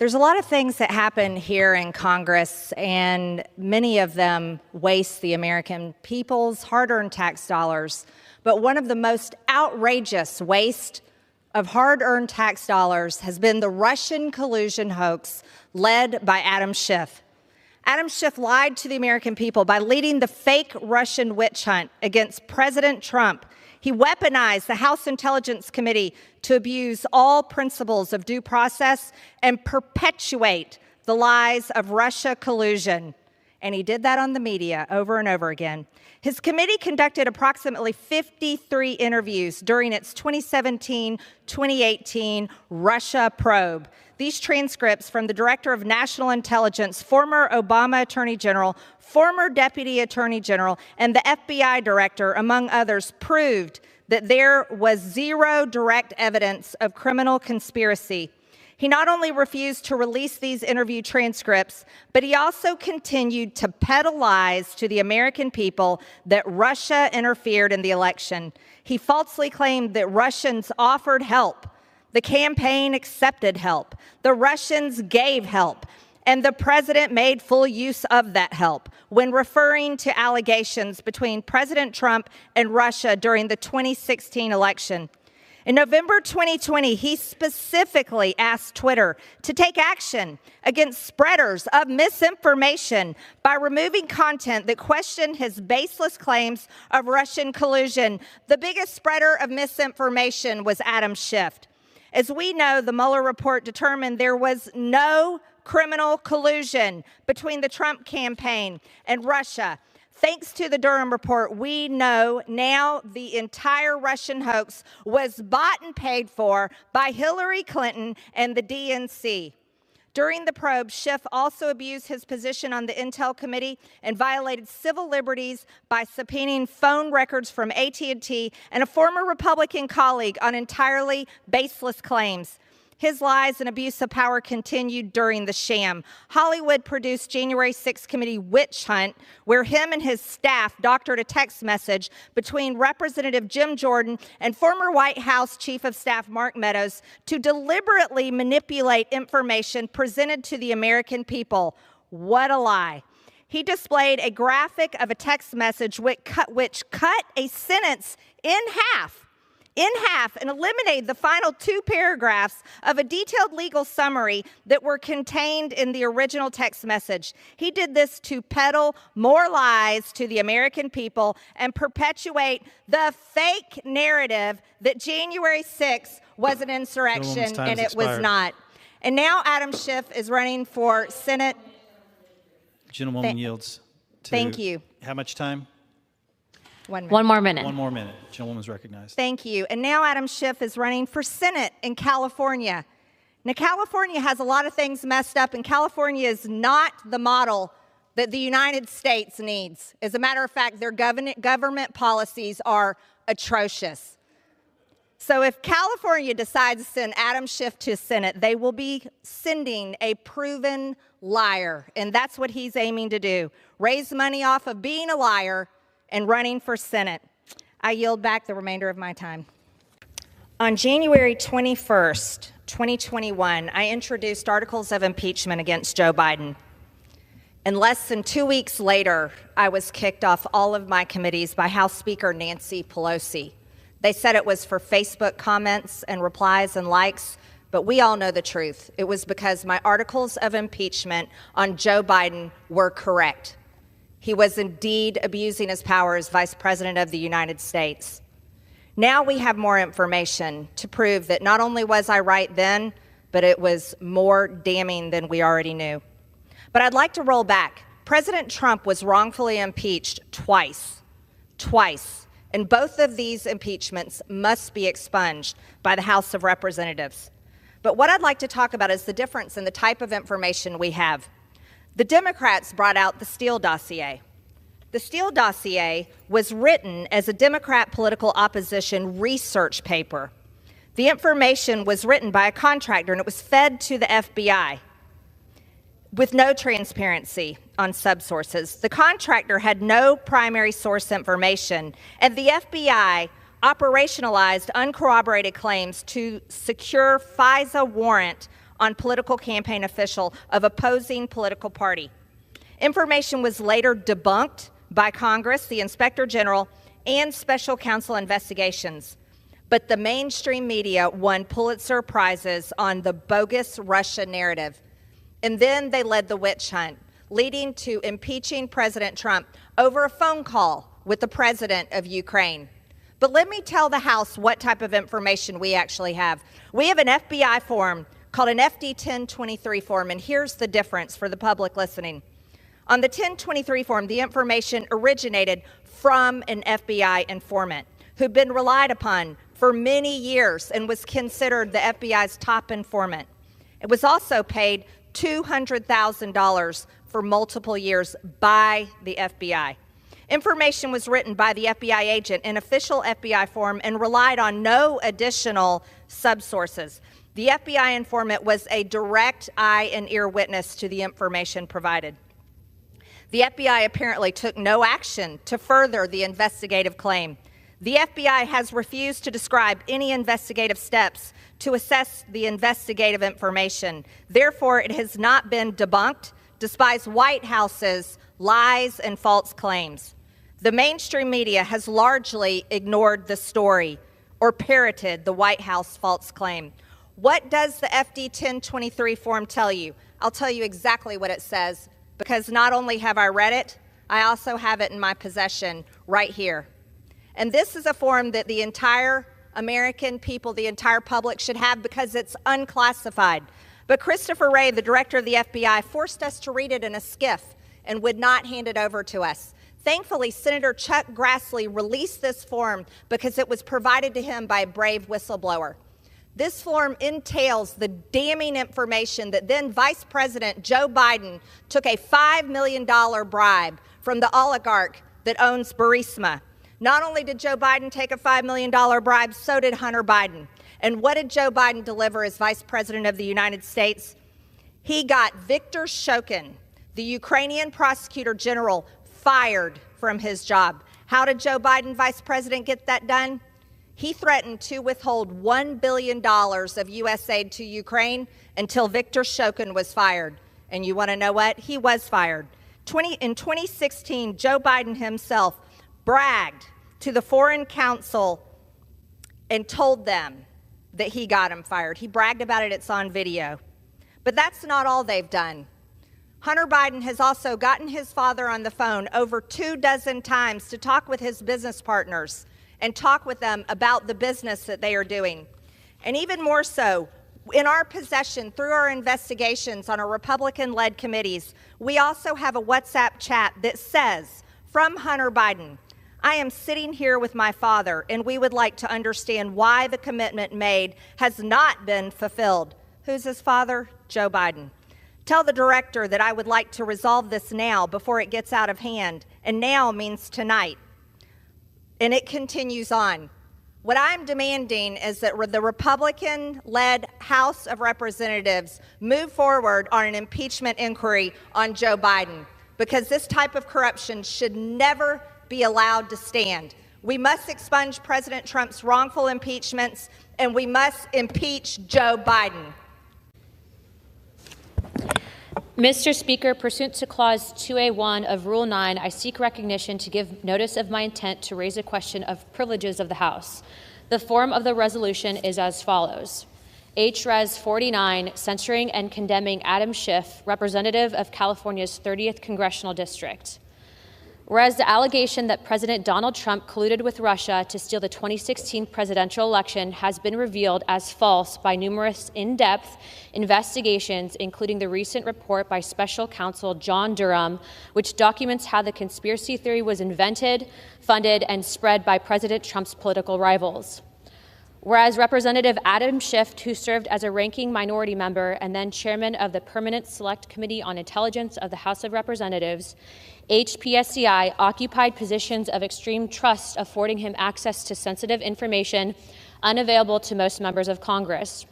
There's a lot of things that happen here in Congress, and many of them waste the American people's hard-earned tax dollars. But one of the most outrageous waste of hard-earned tax dollars has been the Russian collusion hoax led by Adam Schiff. Adam Schiff lied to the American people by leading the fake Russian witch hunt against President Trump. He weaponized the House Intelligence Committee to abuse all principles of due process and perpetuate the lies of Russia collusion. And he did that on the media over and over again. His committee conducted approximately 53 interviews during its 2017-2018 Russia probe. These transcripts from the Director of National Intelligence, former Obama Attorney General, former Deputy Attorney General, and the FBI Director, among others, proved that there was zero direct evidence of criminal conspiracy. He not only refused to release these interview transcripts, but he also continued to peddle lies to the American people that Russia interfered in the election. He falsely claimed that Russians offered help. The campaign accepted help. The Russians gave help. And the president made full use of that help when referring to allegations between President Trump and Russia during the 2016 election. In November 2020, he specifically asked Twitter to take action against spreaders of misinformation by removing content that questioned his baseless claims of Russian collusion. The biggest spreader of misinformation was Adam Schiff. As we know, the Mueller report determined there was no criminal collusion between the Trump campaign and Russia. Thanks to the Durham Report, we know now the entire Russian hoax was bought and paid for by Hillary Clinton and the DNC. During the probe, Schiff also abused his position on the Intel Committee and violated civil liberties by subpoenaing phone records from AT&T and a former Republican colleague on entirely baseless claims. His lies and abuse of power continued during the sham. Hollywood produced January 6th committee witch hunt, where him and his staff doctored a text message between Representative Jim Jordan and former White House Chief of Staff Mark Meadows to deliberately manipulate information presented to the American people. What a lie. He displayed a graphic of a text message which cut a sentence in half and eliminated the final two paragraphs of a detailed legal summary that were contained in the original text message. He did this to peddle more lies to the American people and perpetuate the fake narrative that January 6th was an insurrection, and it was not. And now Adam Schiff is running for Senate. Gentlewoman yields to... Thank you. How much time? 1 minute. One more minute. One more minute. Gentlewoman's recognized. Thank you. And now Adam Schiff is running for Senate in California. Now, California has a lot of things messed up, and California is not the model that the United States needs. As a matter of fact, their government policies are atrocious. So if California decides to send Adam Schiff to Senate, they will be sending a proven liar, and that's what he's aiming to do. Raise money off of being a liar and running for Senate. I yield back the remainder of my time. On January 21st, 2021, I introduced articles of impeachment against Joe Biden. And less than 2 weeks later, I was kicked off all of my committees by House Speaker Nancy Pelosi. They said it was for Facebook comments and replies and likes, but we all know the truth. It was because my articles of impeachment on Joe Biden were correct. He was indeed abusing his power as Vice President of the United States. Now we have more information to prove that not only was I right then, but it was more damning than we already knew. But I'd like to roll back. President Trump was wrongfully impeached twice, and both of these impeachments must be expunged by the House of Representatives. But what I'd like to talk about is the difference in the type of information we have. The Democrats brought out the Steele dossier. The Steele dossier was written as a Democrat political opposition research paper. The information was written by a contractor, and it was fed to the FBI with no transparency on subsources. The contractor had no primary source information, and the FBI operationalized uncorroborated claims to secure FISA warrant on political campaign official of opposing political party. Information was later debunked by Congress, the Inspector General, and Special Counsel investigations. But the mainstream media won Pulitzer Prizes on the bogus Russia narrative. And then they led the witch hunt, leading to impeaching President Trump over a phone call with the president of Ukraine. But let me tell the House what type of information we actually have. We have an FBI form called an FD 1023 form, and here's the difference for the public listening. On the 1023 form, the information originated from an FBI informant who'd been relied upon for many years and was considered the FBI's top informant. It was also paid $200,000 for multiple years by the FBI. Information was written by the FBI agent in official FBI form and relied on no additional subsources. The FBI informant was a direct eye and ear witness to the information provided. The FBI apparently took no action to further the investigative claim. The FBI has refused to describe any investigative steps to assess the investigative information. Therefore, it has not been debunked, despite White House's lies and false claims. The mainstream media has largely ignored the story or parroted the White House false claim. What does the FD 1023 form tell you? I'll tell you exactly what it says, because not only have I read it, I also have it in my possession right here. And this is a form that the entire American people, the entire public should have because it's unclassified. But Christopher Wray, the director of the FBI, forced us to read it in a skiff and would not hand it over to us. Thankfully, Senator Chuck Grassley released this form because it was provided to him by a brave whistleblower. This form entails the damning information that then Vice President Joe Biden took a $5 million bribe from the oligarch that owns Burisma. Not only did Joe Biden take a $5 million bribe, so did Hunter Biden. And what did Joe Biden deliver as Vice President of the United States? He got Viktor Shokin, the Ukrainian prosecutor general, fired from his job. How did Joe Biden, Vice President, get that done? He threatened to withhold $1 billion of U.S. aid to Ukraine until Viktor Shokin was fired. And you want to know what? He was fired. In 2016, Joe Biden himself bragged to the Foreign Council and told them that he got him fired. He bragged about it. It's on video. But that's not all they've done. Hunter Biden has also gotten his father on the phone over 24 times to talk with his business partners and talk with them about the business that they are doing. And even more so, in our possession, through our investigations on our Republican-led committees, we also have a WhatsApp chat that says, from Hunter Biden, I am sitting here with my father, and we would like to understand why the commitment made has not been fulfilled. Who's his father? Joe Biden. Tell the director that I would like to resolve this now before it gets out of hand, and now means tonight. And it continues on. What I'm demanding is that the Republican-led House of Representatives move forward on an impeachment inquiry on Joe Biden, because this type of corruption should never be allowed to stand. We must expunge President Trump's wrongful impeachments, and we must impeach Joe Biden. Mr. Speaker, pursuant to Clause 2A1 of Rule 9, I seek recognition to give notice of my intent to raise a question of privileges of the House. The form of the resolution is as follows. H-Res 49, censuring and condemning Adam Schiff, representative of California's 30th Congressional District. Whereas the allegation that President Donald Trump colluded with Russia to steal the 2016 presidential election has been revealed as false by numerous in-depth investigations, including the recent report by Special Counsel John Durham, which documents how the conspiracy theory was invented, funded, and spread by President Trump's political rivals. Whereas Representative Adam Schiff, who served as a ranking minority member and then chairman of the Permanent Select Committee on Intelligence of the House of Representatives, HPSCI occupied positions of extreme trust, affording him access to sensitive information unavailable to most members of Congress.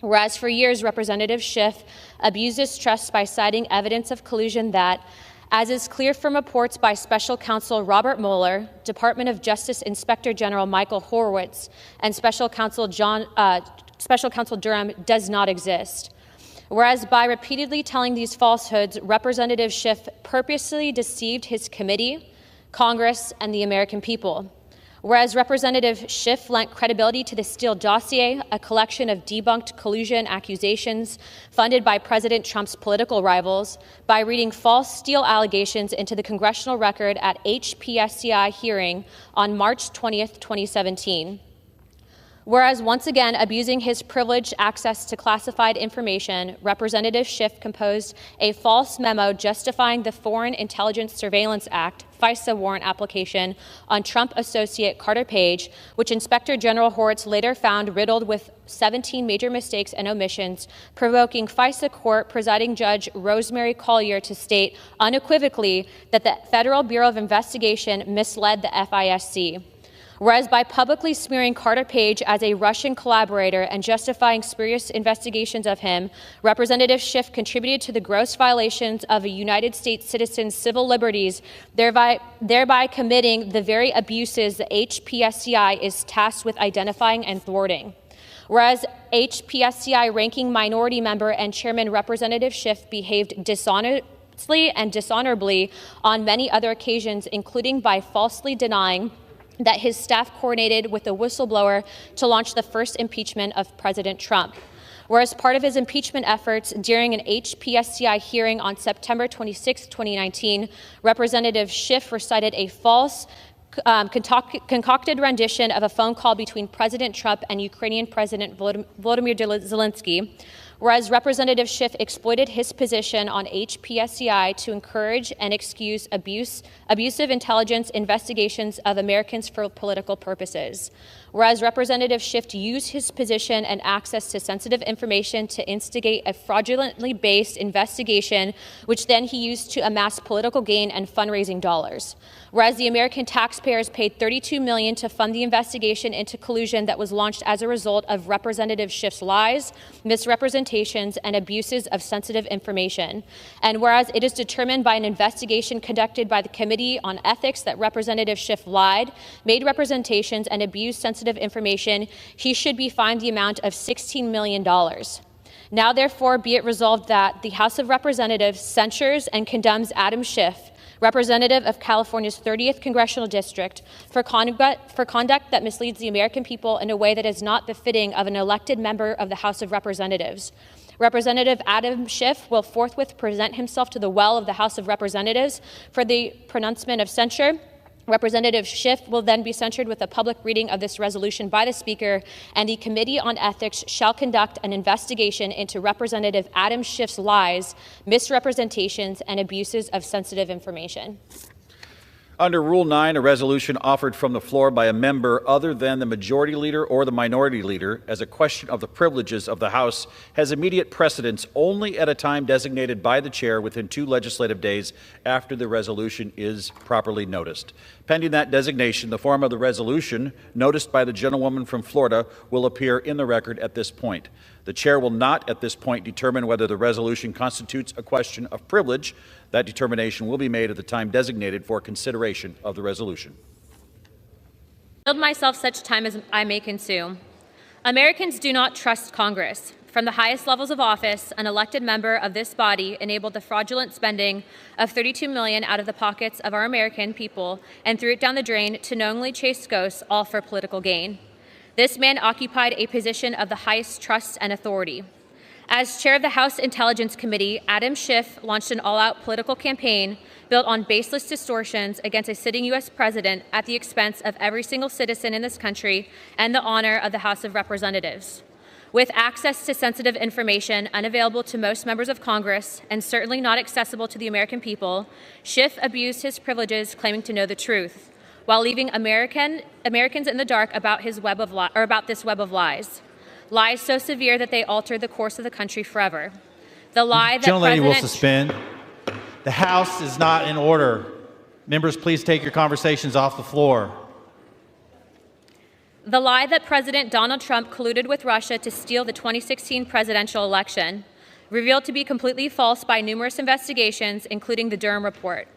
Whereas for years, Representative Schiff abused his trust by citing evidence of collusion that, as is clear from reports by Special Counsel Robert Mueller, Department of Justice Inspector General Michael Horowitz, and Special Counsel Durham, does not exist. Whereas by repeatedly telling these falsehoods, Representative Schiff purposely deceived his committee, Congress, and the American people. Whereas Representative Schiff lent credibility to the Steele dossier, a collection of debunked collusion accusations funded by President Trump's political rivals, by reading false Steele allegations into the congressional record at HPSCI hearing on March 20th, 2017. Whereas once again abusing his privileged access to classified information, Representative Schiff composed a false memo justifying the Foreign Intelligence Surveillance Act FISA warrant application on Trump associate Carter Page, which Inspector General Horowitz later found riddled with 17 major mistakes and omissions, provoking FISA court presiding judge Rosemary Collyer to state unequivocally that the Federal Bureau of Investigation misled the FISC. Whereas by publicly smearing Carter Page as a Russian collaborator and justifying spurious investigations of him, Representative Schiff contributed to the gross violations of a United States citizen's civil liberties, thereby committing the very abuses the HPSCI is tasked with identifying and thwarting. Whereas HPSCI ranking minority member and chairman Representative Schiff behaved dishonestly and dishonorably on many other occasions, including by falsely denying that his staff coordinated with a whistleblower to launch the first impeachment of President Trump. Whereas part of his impeachment efforts during an HPSCI hearing on September 26, 2019, Representative Schiff recited a false concocted rendition of a phone call between President Trump and Ukrainian President Volodymyr Zelensky, whereas Representative Schiff exploited his position on HPSCI to encourage and excuse abusive intelligence investigations of Americans for political purposes. Whereas Representative Schiff used his position and access to sensitive information to instigate a fraudulently based investigation, which then he used to amass political gain and fundraising dollars. Whereas the American taxpayers paid $32 million to fund the investigation into collusion that was launched as a result of Representative Schiff's lies, misrepresentations, and abuses of sensitive information. And whereas it is determined by an investigation conducted by the Committee on Ethics that Representative Schiff lied, made representations, and abused sensitive information, he should be fined the amount of $16 million. Now, therefore, be it resolved that the House of Representatives censures and condemns Adam Schiff, representative of California's 30th Congressional District, for conduct that misleads the American people in a way that is not befitting of an elected member of the House of Representatives. Representative Adam Schiff will forthwith present himself to the well of the House of Representatives for the pronouncement of censure. Representative Schiff will then be censured with a public reading of this resolution by the Speaker, and the Committee on Ethics shall conduct an investigation into Representative Adam Schiff's lies, misrepresentations, and abuses of sensitive information. Under Rule 9, a resolution offered from the floor by a member other than the majority leader or the minority leader as a question of the privileges of the House has immediate precedence only at a time designated by the chair within 2 legislative days after the resolution is properly noticed. Pending that designation, the form of the resolution noticed by the gentlewoman from Florida will appear in the record at this point. The chair will not at this point determine whether the resolution constitutes a question of privilege. That determination will be made at the time designated for consideration of the resolution. I yield myself such time as I may consume. Americans do not trust Congress. From the highest levels of office, an elected member of this body enabled the fraudulent spending of $32 million out of the pockets of our American people and threw it down the drain to knowingly chase ghosts, all for political gain. This man occupied a position of the highest trust and authority. As chair of the House Intelligence Committee, Adam Schiff launched an all-out political campaign built on baseless distortions against a sitting U.S. president at the expense of every single citizen in this country and the honor of the House of Representatives. With access to sensitive information unavailable to most members of Congress and certainly not accessible to the American people, Schiff abused his privileges claiming to know the truth, while leaving Americans in the dark about this web of lies. Lies so severe that they altered the course of the country forever. The lie that Gentlelady will suspend. The House is not in order. Members, please take your conversations off the floor. The lie that President Donald Trump colluded with Russia to steal the 2016 presidential election, revealed to be completely false by numerous investigations, including the Durham Report.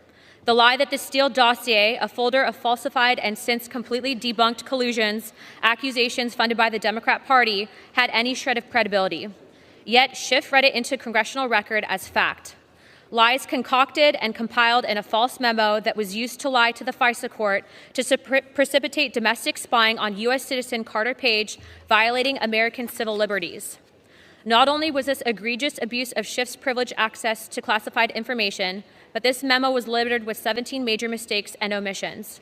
The lie that the Steele dossier, a folder of falsified and since completely debunked collusions, accusations funded by the Democrat Party, had any shred of credibility. Yet Schiff read it into congressional record as fact. Lies concocted and compiled in a false memo that was used to lie to the FISA court to precipitate domestic spying on U.S. citizen Carter Page, violating American civil liberties. Not only was this egregious abuse of Schiff's privileged access to classified information, but this memo was littered with 17 major mistakes and omissions.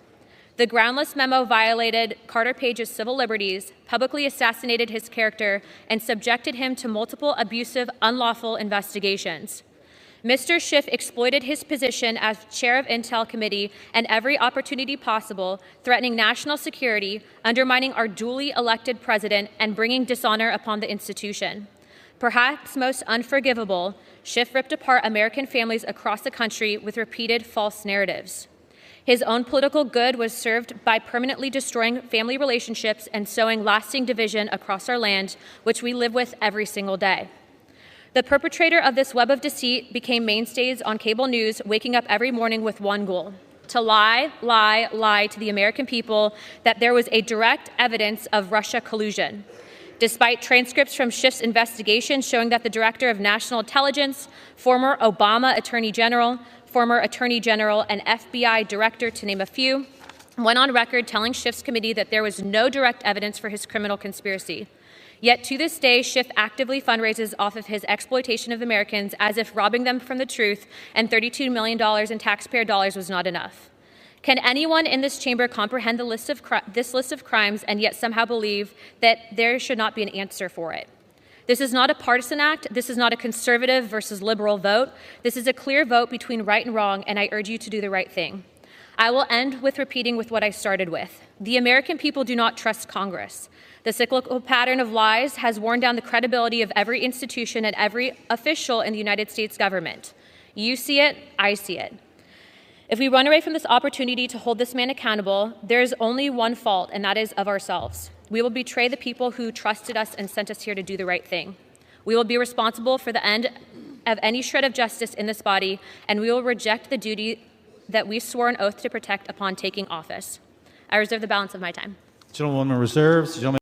The groundless memo violated Carter Page's civil liberties, publicly assassinated his character, and subjected him to multiple abusive, unlawful investigations. Mr. Schiff exploited his position as chair of Intel Committee and every opportunity possible, threatening national security, undermining our duly elected president, and bringing dishonor upon the institution. Perhaps most unforgivable, Schiff ripped apart American families across the country with repeated false narratives. His own political good was served by permanently destroying family relationships and sowing lasting division across our land, which we live with every single day. The perpetrator of this web of deceit became mainstays on cable news, waking up every morning with one goal: to lie, lie, lie to the American people that there was a direct evidence of Russia collusion. Despite transcripts from Schiff's investigation showing that the Director of National Intelligence, former Obama Attorney General, and FBI Director, to name a few, went on record telling Schiff's committee that there was no direct evidence for his criminal conspiracy. Yet to this day, Schiff actively fundraises off of his exploitation of Americans as if robbing them from the truth and $32 million in taxpayer dollars was not enough. Can anyone in this chamber comprehend this list of crimes and yet somehow believe that there should not be an answer for it? This is not a partisan act. This is not a conservative versus liberal vote. This is a clear vote between right and wrong, and I urge you to do the right thing. I will end with repeating with what I started with. The American people do not trust Congress. The cyclical pattern of lies has worn down the credibility of every institution and every official in the United States government. You see it, I see it. If we run away from this opportunity to hold this man accountable, there is only one fault, and that is of ourselves. We will betray the people who trusted us and sent us here to do the right thing. We will be responsible for the end of any shred of justice in this body, and we will reject the duty that we swore an oath to protect upon taking office. I reserve the balance of my time. Gentlewoman reserves. Gentleman